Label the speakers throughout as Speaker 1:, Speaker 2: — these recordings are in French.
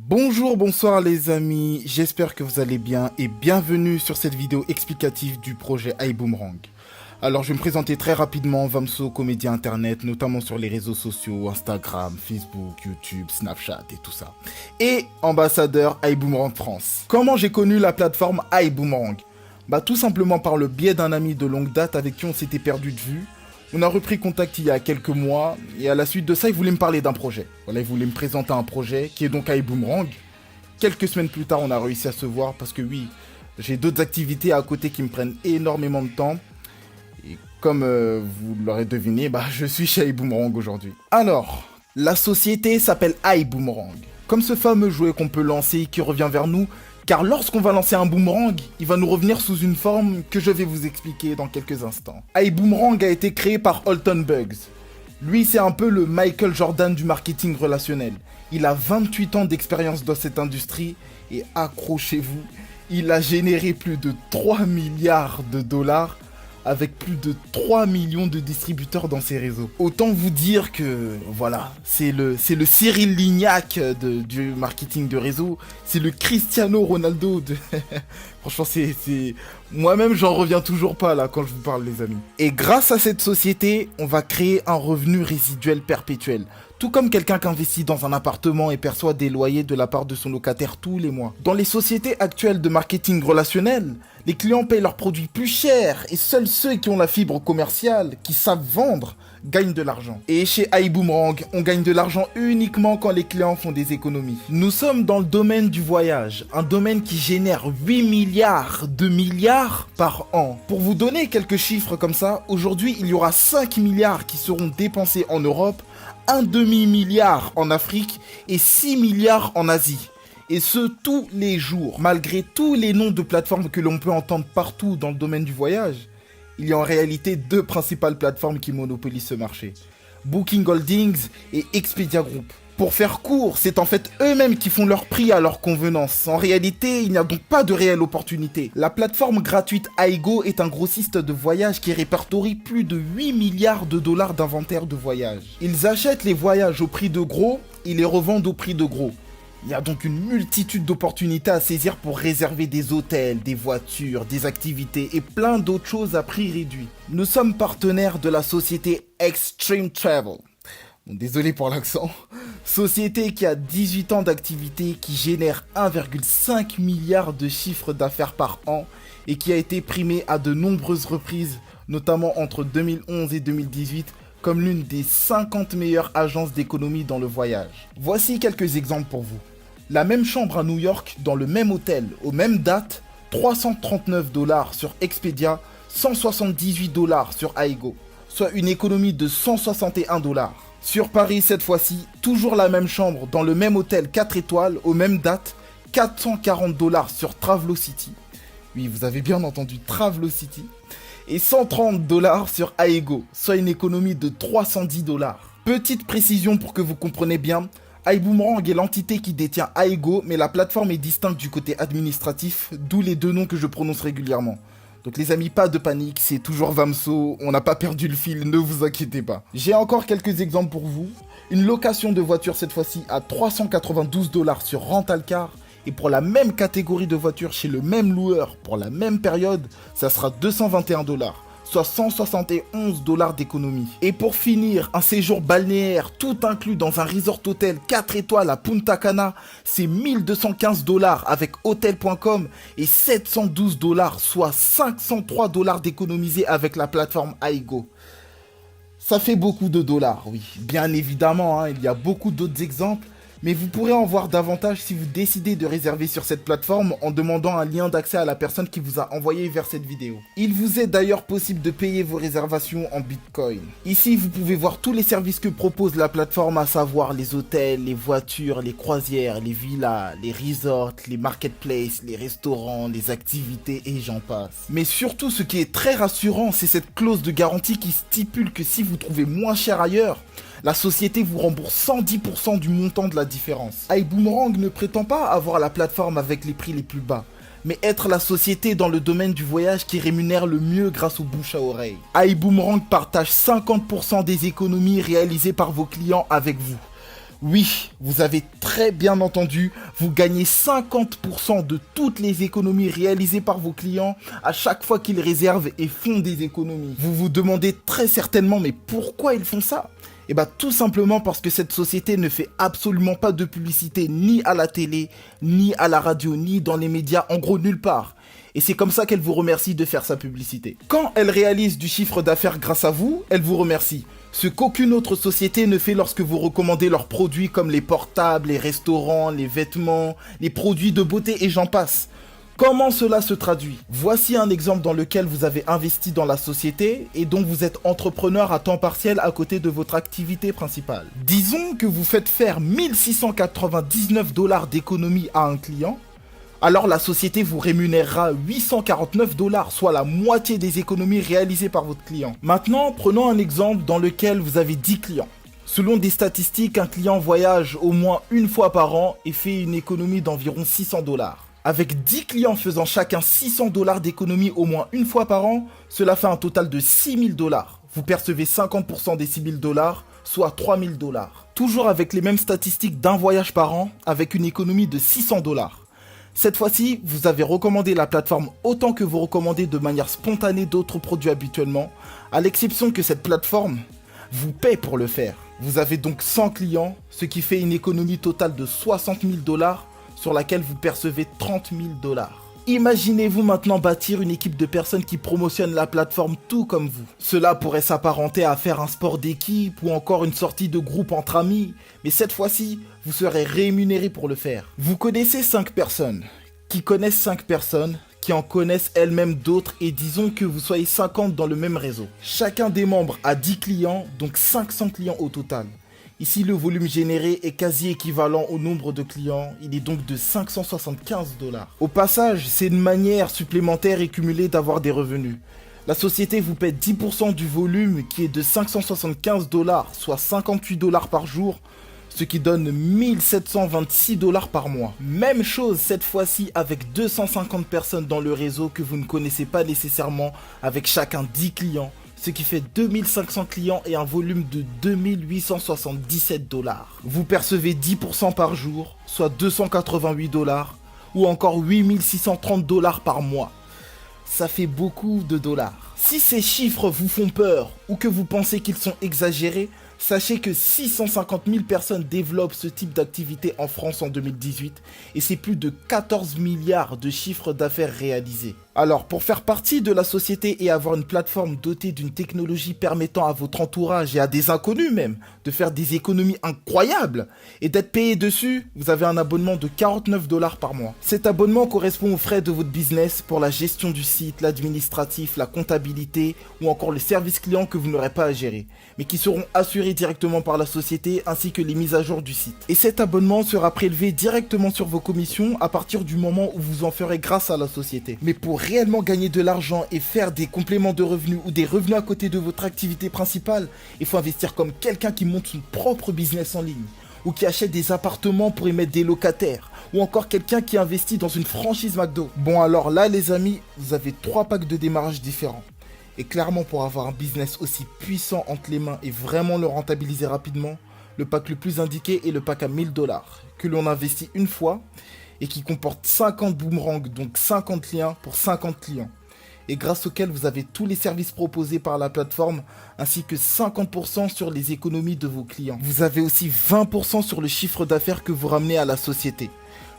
Speaker 1: Bonjour, bonsoir les amis, j'espère que vous allez bien et bienvenue sur cette vidéo explicative du projet iBoomerang. Alors je vais me présenter très rapidement, Vamso, comédien internet, notamment sur les réseaux sociaux, Instagram, Facebook, YouTube, Snapchat et tout ça. Et ambassadeur iBoomerang France. Comment j'ai connu la plateforme iBoomerang? Tout simplement par le biais d'un ami de longue date avec qui on s'était perdu de vue. On a repris contact il y a quelques mois, et à la suite de ça, il voulait me parler d'un projet. Voilà, il voulait me présenter un projet, qui est donc iBoomerang. Quelques semaines plus tard, on a réussi à se voir, parce que oui, j'ai d'autres activités à côté qui me prennent énormément de temps. Et comme vous l'aurez deviné, je suis chez iBoomerang aujourd'hui. Alors, la société s'appelle iBoomerang. Comme ce fameux jouet qu'on peut lancer, qui revient vers nous, car lorsqu'on va lancer un boomerang, il va nous revenir sous une forme que je vais vous expliquer dans quelques instants. iBoomerang a été créé par Alton Bugs. Lui, c'est un peu le Michael Jordan du marketing relationnel. Il a 28 ans d'expérience dans cette industrie et accrochez-vous, il a généré plus de 3 milliards de dollars avec plus de 3 millions de distributeurs dans ses réseaux. Autant vous dire que, voilà, c'est le Cyril Lignac du marketing de réseau, c'est le Cristiano Ronaldo de... Franchement, c'est... Moi-même, j'en reviens toujours pas, là, quand je vous parle, les amis. Et grâce à cette société, on va créer un revenu résiduel perpétuel. Tout comme quelqu'un qui investit dans un appartement et perçoit des loyers de la part de son locataire tous les mois. Dans les sociétés actuelles de marketing relationnel, les clients payent leurs produits plus cher et seuls ceux qui ont la fibre commerciale, qui savent vendre, gagnent de l'argent. Et chez iBoomerang, on gagne de l'argent uniquement quand les clients font des économies. Nous sommes dans le domaine du voyage, un domaine qui génère 8 milliards de milliards par an. Pour vous donner quelques chiffres comme ça, aujourd'hui il y aura 5 milliards qui seront dépensés en Europe, un demi-milliard en Afrique et 6 milliards en Asie. Et ce, tous les jours. Malgré tous les noms de plateformes que l'on peut entendre partout dans le domaine du voyage, il y a en réalité deux principales plateformes qui monopolisent ce marché. Booking Holdings et Expedia Group. Pour faire court, c'est en fait eux-mêmes qui font leur prix à leur convenance. En réalité, il n'y a donc pas de réelle opportunité. La plateforme gratuite iGo est un grossiste de voyage qui répertorie plus de 8 milliards de dollars d'inventaire de voyage. Ils achètent les voyages au prix de gros, ils les revendent au prix de gros. Il y a donc une multitude d'opportunités à saisir pour réserver des hôtels, des voitures, des activités et plein d'autres choses à prix réduit. Nous sommes partenaires de la société Extreme Travel. Désolé pour l'accent. Société qui a 18 ans d'activité, qui génère 1,5 milliard de chiffre d'affaires par an et qui a été primée à de nombreuses reprises, notamment entre 2011 et 2018, comme l'une des 50 meilleures agences d'économie dans le voyage. Voici quelques exemples pour vous. La même chambre à New York, dans le même hôtel, aux mêmes dates, 339 $ sur Expedia, 178 $ sur iGo, soit une économie de 161 $. Sur Paris cette fois-ci, toujours la même chambre dans le même hôtel 4 étoiles aux mêmes dates, 440 $ sur Travelocity. Oui, vous avez bien entendu, Travelocity. Et 130 $ sur iGo, soit une économie de 310 $. Petite précision pour que vous compreniez bien, iBoomerang est l'entité qui détient iGo, mais la plateforme est distincte du côté administratif, d'où les deux noms que je prononce régulièrement. Donc les amis, pas de panique, c'est toujours Vamso, on n'a pas perdu le fil, ne vous inquiétez pas. J'ai encore quelques exemples pour vous. Une location de voiture cette fois-ci à 392 $ sur Rentalcar, et pour la même catégorie de voiture chez le même loueur, pour la même période, ça sera 221 $, soit 171 $ d'économie. Et pour finir, un séjour balnéaire tout inclus dans un resort hôtel 4 étoiles à Punta Cana, c'est 1215 $ avec Hotel.com et 712 $, soit 503 $ d'économiser avec la plateforme iGo. Ça fait beaucoup de dollars, oui. Bien évidemment, il y a beaucoup d'autres exemples, mais vous pourrez en voir davantage si vous décidez de réserver sur cette plateforme en demandant un lien d'accès à la personne qui vous a envoyé vers cette vidéo. Il vous est d'ailleurs possible de payer vos réservations en Bitcoin. Ici, vous pouvez voir tous les services que propose la plateforme, à savoir les hôtels, les voitures, les croisières, les villas, les resorts, les marketplaces, les restaurants, les activités et j'en passe. Mais surtout, ce qui est très rassurant, c'est cette clause de garantie qui stipule que si vous trouvez moins cher ailleurs, la société vous rembourse 110% du montant de la différence. iBoomerang ne prétend pas avoir la plateforme avec les prix les plus bas, mais être la société dans le domaine du voyage qui rémunère le mieux grâce au bouche à oreille. iBoomerang partage 50% des économies réalisées par vos clients avec vous. Oui, vous avez très bien entendu, vous gagnez 50% de toutes les économies réalisées par vos clients à chaque fois qu'ils réservent et font des économies. Vous vous demandez très certainement, mais pourquoi ils font ça? Eh bien tout simplement parce que cette société ne fait absolument pas de publicité ni à la télé, ni à la radio, ni dans les médias, en gros nulle part. Et c'est comme ça qu'elle vous remercie de faire sa publicité. Quand elle réalise du chiffre d'affaires grâce à vous, elle vous remercie. Ce qu'aucune autre société ne fait lorsque vous recommandez leurs produits comme les portables, les restaurants, les vêtements, les produits de beauté et j'en passe. Comment cela se traduit? Voici un exemple dans lequel vous avez investi dans la société et dont vous êtes entrepreneur à temps partiel à côté de votre activité principale. Disons que vous faites faire 1699 $ d'économie à un client. Alors la société vous rémunérera 849 $, soit la moitié des économies réalisées par votre client. Maintenant, prenons un exemple dans lequel vous avez 10 clients. Selon des statistiques, un client voyage au moins une fois par an et fait une économie d'environ 600 $. Avec 10 clients faisant chacun 600 $ d'économie au moins une fois par an, cela fait un total de 6 000 $. Vous percevez 50% des 6 000 $, soit 3 000 $. Toujours avec les mêmes statistiques d'un voyage par an, avec une économie de 600 $. Cette fois-ci, vous avez recommandé la plateforme autant que vous recommandez de manière spontanée d'autres produits habituellement, à l'exception que cette plateforme vous paie pour le faire. Vous avez donc 100 clients, ce qui fait une économie totale de 60 000 $, sur laquelle vous percevez 30 000 $. Imaginez-vous maintenant bâtir une équipe de personnes qui promotionnent la plateforme tout comme vous. Cela pourrait s'apparenter à faire un sport d'équipe ou encore une sortie de groupe entre amis, mais cette fois-ci, vous serez rémunéré pour le faire. Vous connaissez 5 personnes, qui connaissent 5 personnes, qui en connaissent elles-mêmes d'autres et disons que vous soyez 50 dans le même réseau. Chacun des membres a 10 clients, donc 500 clients au total. Ici, le volume généré est quasi équivalent au nombre de clients, il est donc de 575 $. Au passage, c'est une manière supplémentaire et cumulée d'avoir des revenus. La société vous paie 10% du volume qui est de 575 $, soit 58 $ par jour, ce qui donne 1726 $ par mois. Même chose cette fois-ci avec 250 personnes dans le réseau que vous ne connaissez pas nécessairement, avec chacun 10 clients. Ce qui fait 2500 clients et un volume de 2877 $. Vous percevez 10% par jour, soit 288 $, ou encore 8630 $ par mois. Ça fait beaucoup de dollars. Si ces chiffres vous font peur ou que vous pensez qu'ils sont exagérés, sachez que 650 000 personnes développent ce type d'activité en France en 2018 et c'est plus de 14 milliards de chiffres d'affaires réalisés. Alors, pour faire partie de la société et avoir une plateforme dotée d'une technologie permettant à votre entourage et à des inconnus même de faire des économies incroyables et d'être payé dessus, vous avez un abonnement de 49 $ par mois. Cet abonnement correspond aux frais de votre business pour la gestion du site, l'administratif, la comptabilité ou encore les services clients que vous n'aurez pas à gérer, mais qui seront assurés directement par la société ainsi que les mises à jour du site. Et cet abonnement sera prélevé directement sur vos commissions à partir du moment où vous en ferez grâce à la société. Mais pour réellement gagner de l'argent et faire des compléments de revenus ou des revenus à côté de votre activité principale, il faut investir comme quelqu'un qui monte son propre business en ligne ou qui achète des appartements pour y mettre des locataires ou encore quelqu'un qui investit dans une franchise McDo. Bon alors là les amis, vous avez 3 packs de démarrage différents. Et clairement pour avoir un business aussi puissant entre les mains et vraiment le rentabiliser rapidement, le pack le plus indiqué est le pack à 1000 $, que l'on investit une fois et qui comporte 50 boomerangs, donc 50 liens pour 50 clients. Et grâce auquel vous avez tous les services proposés par la plateforme, ainsi que 50% sur les économies de vos clients. Vous avez aussi 20% sur le chiffre d'affaires que vous ramenez à la société.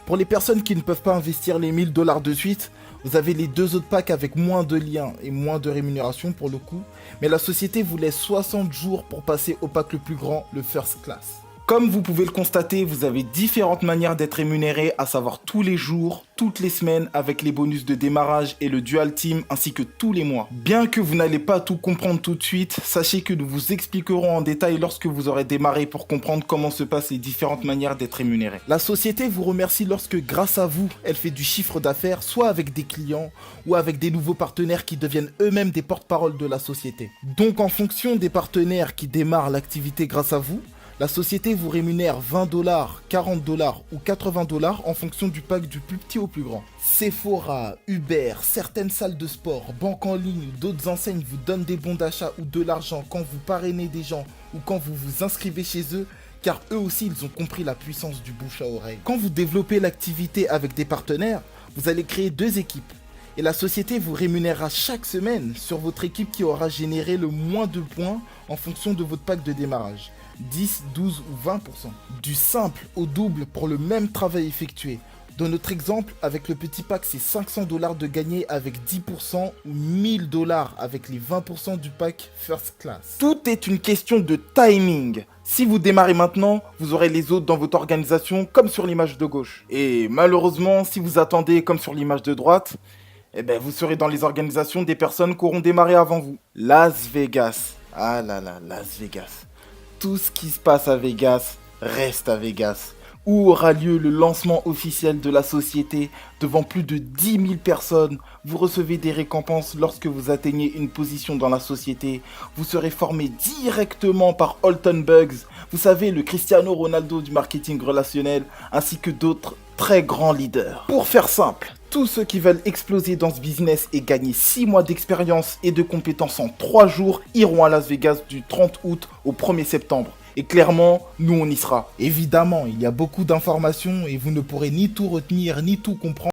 Speaker 1: Pour les personnes qui ne peuvent pas investir les 1000 $ de suite, vous avez les 2 autres packs avec moins de liens et moins de rémunération pour le coup, mais la société vous laisse 60 jours pour passer au pack le plus grand, le First Class. Comme vous pouvez le constater, vous avez différentes manières d'être rémunéré, à savoir tous les jours, toutes les semaines, avec les bonus de démarrage et le Dual Team, ainsi que tous les mois. Bien que vous n'allez pas tout comprendre tout de suite, sachez que nous vous expliquerons en détail lorsque vous aurez démarré pour comprendre comment se passent les différentes manières d'être rémunéré. La société vous remercie lorsque, grâce à vous, elle fait du chiffre d'affaires, soit avec des clients ou avec des nouveaux partenaires qui deviennent eux-mêmes des porte-parole de la société. Donc en fonction des partenaires qui démarrent l'activité grâce à vous, la société vous rémunère 20 $, 40 $ ou 80 $ en fonction du pack du plus petit au plus grand. Sephora, Uber, certaines salles de sport, banques en ligne ou d'autres enseignes vous donnent des bons d'achat ou de l'argent quand vous parrainez des gens ou quand vous vous inscrivez chez eux, car eux aussi ils ont compris la puissance du bouche à oreille. Quand vous développez l'activité avec des partenaires, vous allez créer 2 équipes. Et la société vous rémunérera chaque semaine sur votre équipe qui aura généré le moins de points en fonction de votre pack de démarrage. 10, 12 ou 20%. Du simple au double pour le même travail effectué. Dans notre exemple, avec le petit pack, c'est 500 $ de gagné avec 10% ou 1000 $ avec les 20% du pack First Class. Tout est une question de timing. Si vous démarrez maintenant, vous aurez les autres dans votre organisation comme sur l'image de gauche. Et malheureusement, si vous attendez comme sur l'image de droite, eh ben vous serez dans les organisations des personnes qui auront démarré avant vous. Las Vegas. Ah là là, Las Vegas. Tout ce qui se passe à Vegas reste à Vegas, où aura lieu le lancement officiel de la société devant plus de 10 000 personnes. Vous recevez des récompenses lorsque vous atteignez une position dans la société. Vous serez formé directement par Alton Bugs, vous savez, le Cristiano Ronaldo du marketing relationnel, ainsi que d'autres très grands leaders. Pour faire simple, tous ceux qui veulent exploser dans ce business et gagner 6 mois d'expérience et de compétences en 3 jours iront à Las Vegas du 30 août au 1er septembre. Et clairement, nous on y sera. Évidemment, il y a beaucoup d'informations et vous ne pourrez ni tout retenir ni tout comprendre.